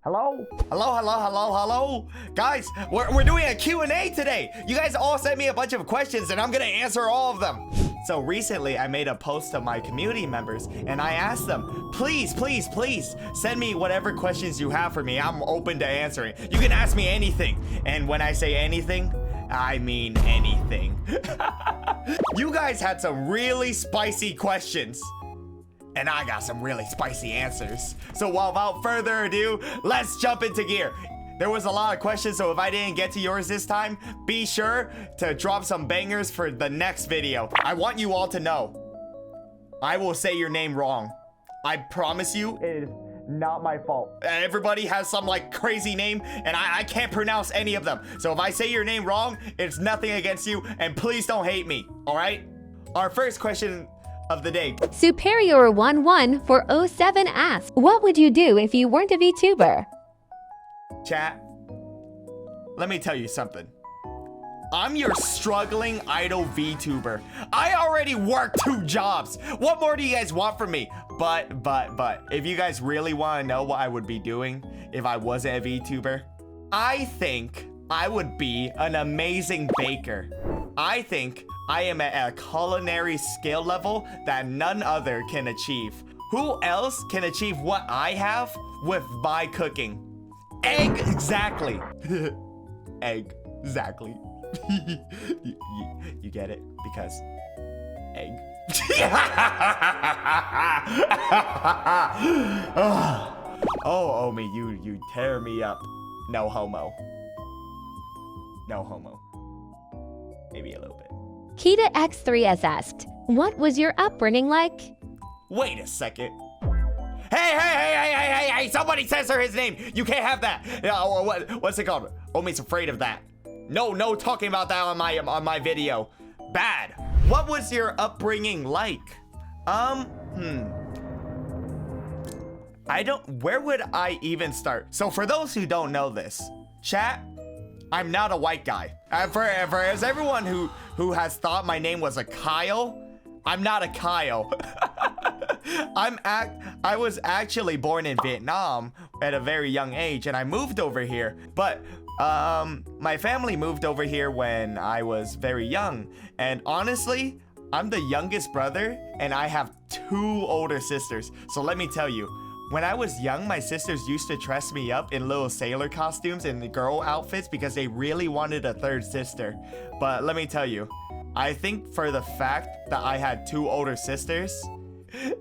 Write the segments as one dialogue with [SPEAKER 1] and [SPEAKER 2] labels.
[SPEAKER 1] Hello? Hello? Guys, we're doing a Q&A today. You guys all sent me a bunch of questions and I'm gonna answer all of them. So recently I made a post to my community members and I asked them, please send me whatever questions you have for me. I'm open to answering. You can ask me anything. And when I say anything, I mean anything. You guys had some really spicy questions. And I got some really spicy answers. So without further ado, let's jump into gear. There was a lot of questions, so if I didn't get to yours this time, be sure to drop some bangers for the next video. I want you all to know, I will say your name wrong. I promise you, it is not my fault. Everybody has some like crazy name, and I can't pronounce any of them. So if I say your name wrong, it's nothing against you, and please don't hate me, all right? Our first question of the day.
[SPEAKER 2] Superior11 for 07 asks, what would you do if you weren't a VTuber?
[SPEAKER 1] Chat, let me tell you something. I'm your struggling idle VTuber. I already work 2 jobs. What more do you guys want from me? But, if you guys really want to know what I would be doing if I wasn't a VTuber, I think I would be an amazing baker. I think I am at a culinary skill level that none other can achieve. Who else can achieve what I have with my cooking? Exactly. Exactly. You get it? Because egg. Oh, Omi, you tear me up. No homo. No homo. Maybe a little bit.
[SPEAKER 2] Kita X3 has asked, what was your upbringing like?
[SPEAKER 1] Wait a second. Hey, somebody censor his name. You can't have that. What's it called? Omi's afraid of that. No talking about that on my video. Bad. What was your upbringing like? Where would I even start? So for those who don't know this, chat, I'm not a white guy. For everyone who has thought my name was a Kyle, I'm not a Kyle. I was actually born in Vietnam at a very young age, and I moved over here. But my family moved over here when I was very young, and honestly, I'm the youngest brother, and I have 2 older sisters. So let me tell you, when I was young, my sisters used to dress me up in little sailor costumes and girl outfits because they really wanted a 3rd sister. But let me tell you, I think for the fact that I had 2 older sisters,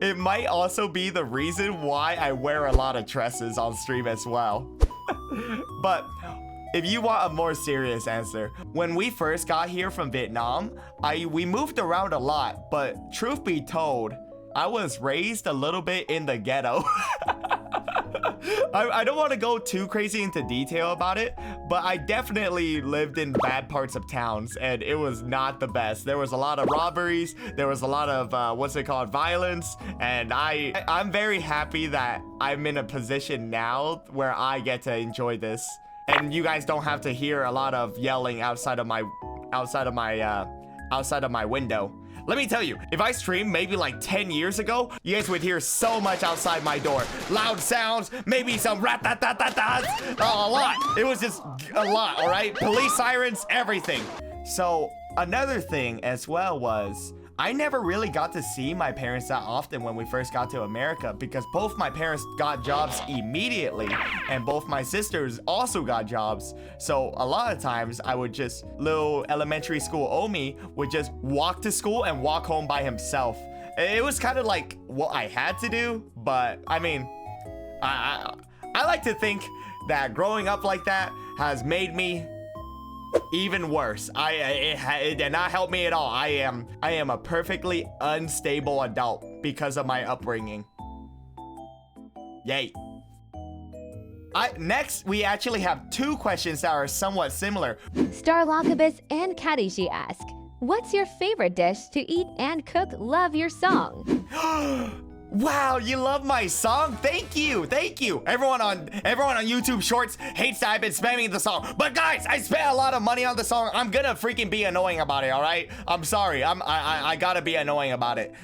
[SPEAKER 1] it might also be the reason why I wear a lot of dresses on stream as well. But if you want a more serious answer, when we first got here from Vietnam, we moved around a lot, but truth be told, I was raised a little bit in the ghetto. I don't want to go too crazy into detail about it, but I definitely lived in bad parts of towns, and it was not the best. There was a lot of robberies, there was a lot of, violence, and I'm very happy that I'm in a position now where I get to enjoy this. And you guys don't have to hear a lot of yelling outside of my window. Let me tell you, if I streamed maybe like 10 years ago, you guys would hear so much outside my door. Loud sounds, maybe some rat-tat-tat-tat-tats, a lot. It was just a lot, all right? Police sirens, everything. So another thing as well was, I never really got to see my parents that often when we first got to America because both my parents got jobs immediately and both my sisters also got jobs. So a lot of times I would just, little elementary school Omi would just walk to school and walk home by himself. It was kind of like what I had to do, but I mean, I like to think that growing up like that has made me even worse. It did not help me at all. I am a perfectly unstable adult because of my upbringing. Yay. Next, we actually have 2 questions that are somewhat similar.
[SPEAKER 2] Starlockabus and Kattishi ask, what's your favorite dish to eat and cook? Love your song.
[SPEAKER 1] Wow, you love my song? Thank you, thank you. Everyone on YouTube Shorts hates that I've been spamming the song. But guys, I spent a lot of money on the song. I'm gonna freaking be annoying about it, all right? I'm sorry, I gotta be annoying about it.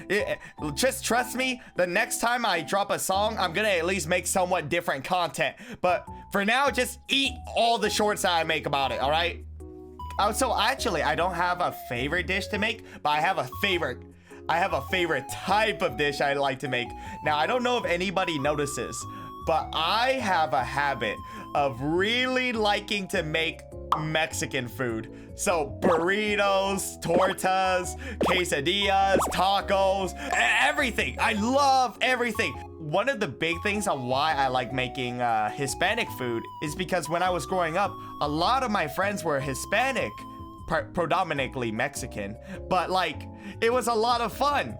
[SPEAKER 1] Just trust me, the next time I drop a song, I'm gonna at least make somewhat different content. But for now, just eat all the shorts that I make about it, all right? So actually, I don't have a favorite dish to make, but I have a favorite type of dish I like to make. Now, I don't know if anybody notices, but I have a habit of really liking to make Mexican food. So burritos, tortas, quesadillas, tacos, everything. I love everything. One of the big things on why I like making Hispanic food is because when I was growing up, a lot of my friends were Hispanic, predominantly Mexican, but like, it was a lot of fun.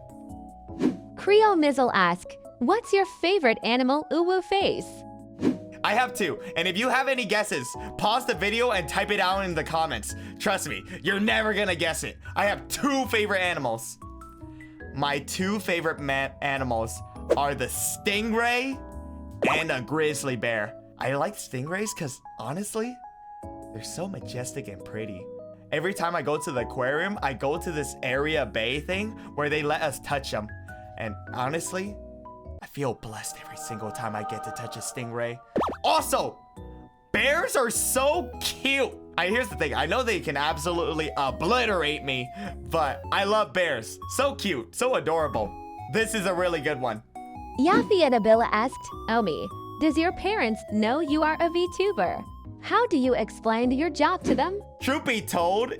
[SPEAKER 2] Creole Mizzle asks, what's your favorite animal uwu face?
[SPEAKER 1] I have two, and if you have any guesses, pause the video and type it down in the comments. Trust me, you're never gonna guess it. I have two favorite animals. My two favorite animals are the stingray and a grizzly bear. I like stingrays because honestly, they're so majestic and pretty. Every time I go to the aquarium, I go to this area bay thing where they let us touch them. And honestly, I feel blessed every single time I get to touch a stingray. Also, bears are so cute. Here's the thing, I know they can absolutely obliterate me, but I love bears. So cute, so adorable. This is a really good one.
[SPEAKER 2] Yafi Adabilla asked, Omi, does your parents know you are a VTuber? How do you explain your job to them?
[SPEAKER 1] Truth be told,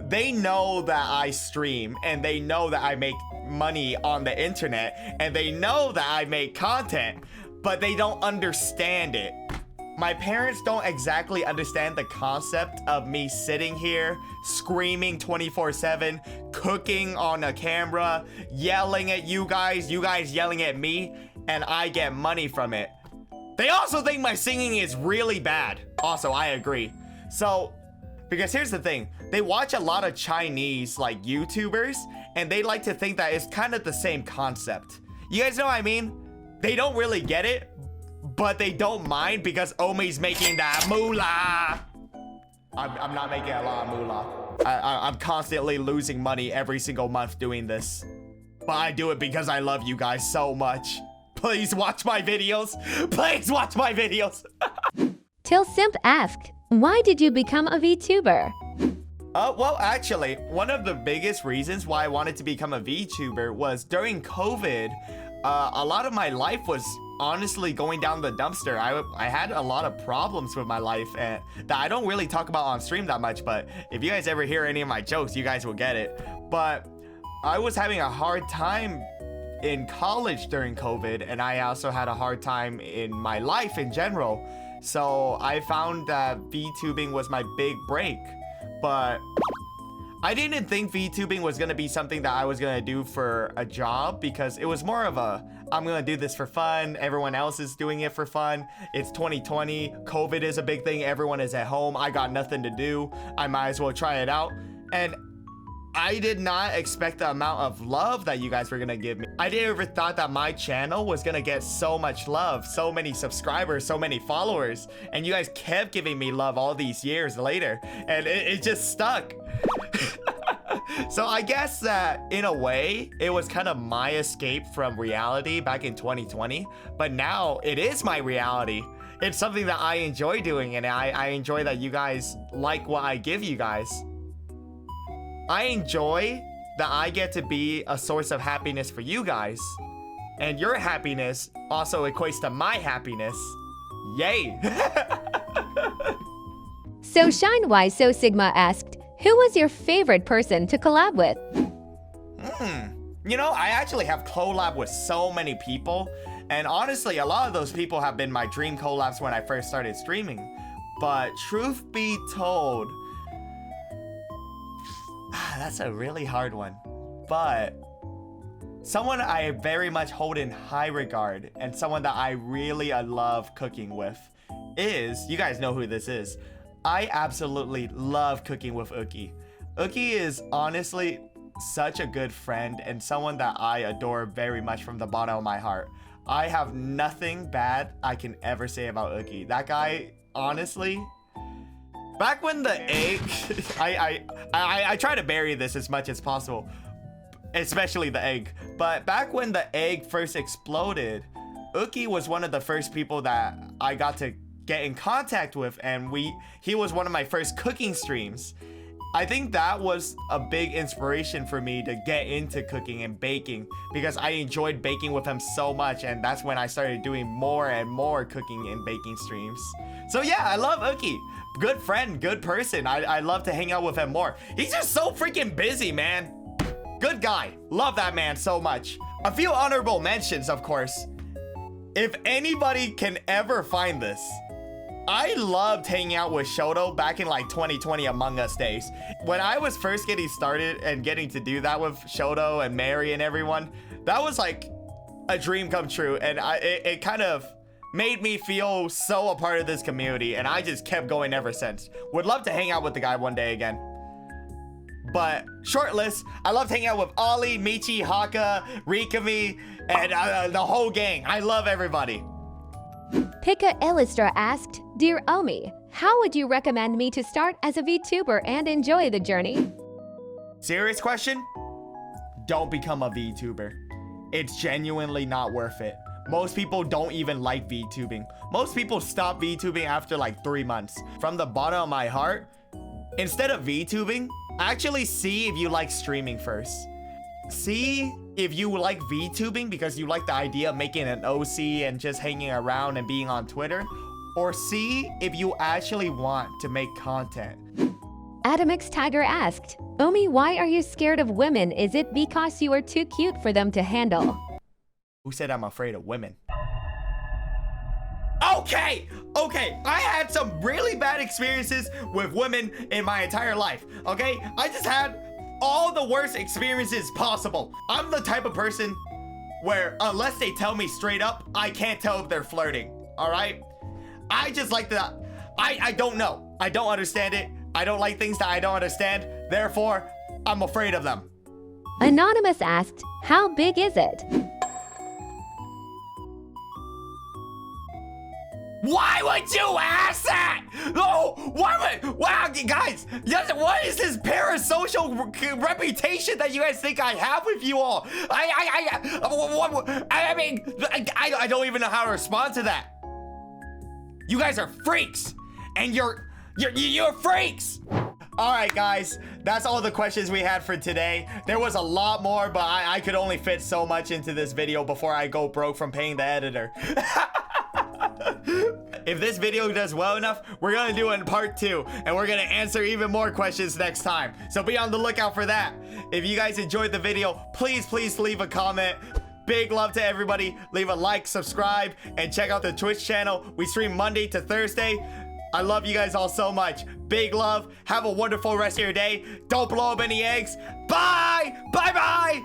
[SPEAKER 1] they know that I stream and they know that I make money on the internet and they know that I make content, but they don't understand it. My parents don't exactly understand the concept of me sitting here, screaming 24/7, cooking on a camera, yelling at you guys yelling at me, and I get money from it. They also think my singing is really bad. Also, I agree. So, because here's the thing, they watch a lot of Chinese like YouTubers, and they like to think that it's kind of the same concept. You guys know what I mean? They don't really get it, but they don't mind because Omi's making that moolah. I'm not making a lot of moolah. I'm constantly losing money every single month doing this. But I do it because I love you guys so much. Please watch my videos. Please watch my videos.
[SPEAKER 2] Till Simp asked, why did you become a VTuber?
[SPEAKER 1] Well, actually, one of the biggest reasons why I wanted to become a VTuber was during COVID, a lot of my life was honestly going down the dumpster. I had a lot of problems with my life and that I don't really talk about on stream that much, but if you guys ever hear any of my jokes, you guys will get it. But I was having a hard time in college during COVID, and I also had a hard time in my life in general. So I found that VTubing was my big break, but I didn't think VTubing was gonna be something that I was gonna do for a job because it was more of a, I'm gonna do this for fun. Everyone else is doing it for fun. It's 2020, COVID is a big thing. Everyone is at home. I got nothing to do. I might as well try it out. And I did not expect the amount of love that you guys were gonna give me. I didn't ever thought that my channel was gonna get so much love, so many subscribers, so many followers, and you guys kept giving me love all these years later, and it just stuck. So I guess that in a way, it was kind of my escape from reality back in 2020, but now it is my reality. It's something that I enjoy doing, and I enjoy that you guys like what I give you guys. I enjoy that I get to be a source of happiness for you guys. And your happiness also equates to my happiness. Yay!
[SPEAKER 2] So ShineWise So Sigma asked, who was your favorite person to collab with?
[SPEAKER 1] You know, I actually have collab with so many people. And honestly, a lot of those people have been my dream collabs when I first started streaming. But truth be told, that's a really hard one. But someone I very much hold in high regard and someone that I really love cooking with is, you guys know who this is. I absolutely love cooking with Uki. Uki is honestly such a good friend and someone that I adore very much from the bottom of my heart. I have nothing bad I can ever say about Uki. That guy, honestly, back when the egg, I try to bury this as much as possible, especially the egg. But back when the egg first exploded, Uki was one of the first people that I got to get in contact with, and he was one of my first cooking streams. I think that was a big inspiration for me to get into cooking and baking, because I enjoyed baking with him so much, and that's when I started doing more and more cooking and baking streams. So yeah, I love Uki. Good friend, good person. I love to hang out with him more. He's just so freaking busy, man. Good guy. Love that man so much. A few honorable mentions, of course. If anybody can ever find this, I loved hanging out with Shoto back in like 2020 Among Us days. When I was first getting started and getting to do that with Shoto and Mary and everyone, that was like a dream come true. And it kind of made me feel so a part of this community. And I just kept going ever since. Would love to hang out with the guy one day again. But short list, I loved hanging out with Ollie, Michi, Haka, Rikami, and the whole gang. I love everybody.
[SPEAKER 2] Pika Illustra asked, Dear Omi, how would you recommend me to start as a VTuber and enjoy the journey?
[SPEAKER 1] Serious question? Don't become a VTuber. It's genuinely not worth it. Most people don't even like VTubing. Most people stop VTubing after like 3 months. From the bottom of my heart, instead of VTubing, actually see if you like streaming first. See if you like VTubing because you like the idea of making an OC and just hanging around and being on Twitter, or see if you actually want to make content.
[SPEAKER 2] Adamix Tiger asked, Omi, why are you scared of women? Is it because you are too cute for them to handle?
[SPEAKER 1] Who said I'm afraid of women? Okay, I had some really bad experiences with women in my entire life, okay? I just had all the worst experiences possible. I'm the type of person where unless they tell me straight up, I can't tell if they're flirting, all right? I just like that. I don't know. I don't understand it. I don't like things that I don't understand. Therefore, I'm afraid of them.
[SPEAKER 2] Anonymous asked, how big is it?
[SPEAKER 1] Why would you ask that? Oh, why would, wow, guys, what is this parasocial reputation that you guys think I have with you all? I mean, I don't even know how to respond to that. You guys are freaks, and you're freaks. All right, guys, that's all the questions we had for today. There was a lot more, but I could only fit so much into this video before I go broke from paying the editor. If this video does well enough, we're gonna do it in part 2, and we're gonna answer even more questions next time. So be on the lookout for that. If you guys enjoyed the video, please leave a comment. Big love to everybody. Leave a like, subscribe, and check out the Twitch channel. We stream Monday to Thursday. I love you guys all so much. Big love. Have a wonderful rest of your day. Don't blow up any eggs. Bye. Bye.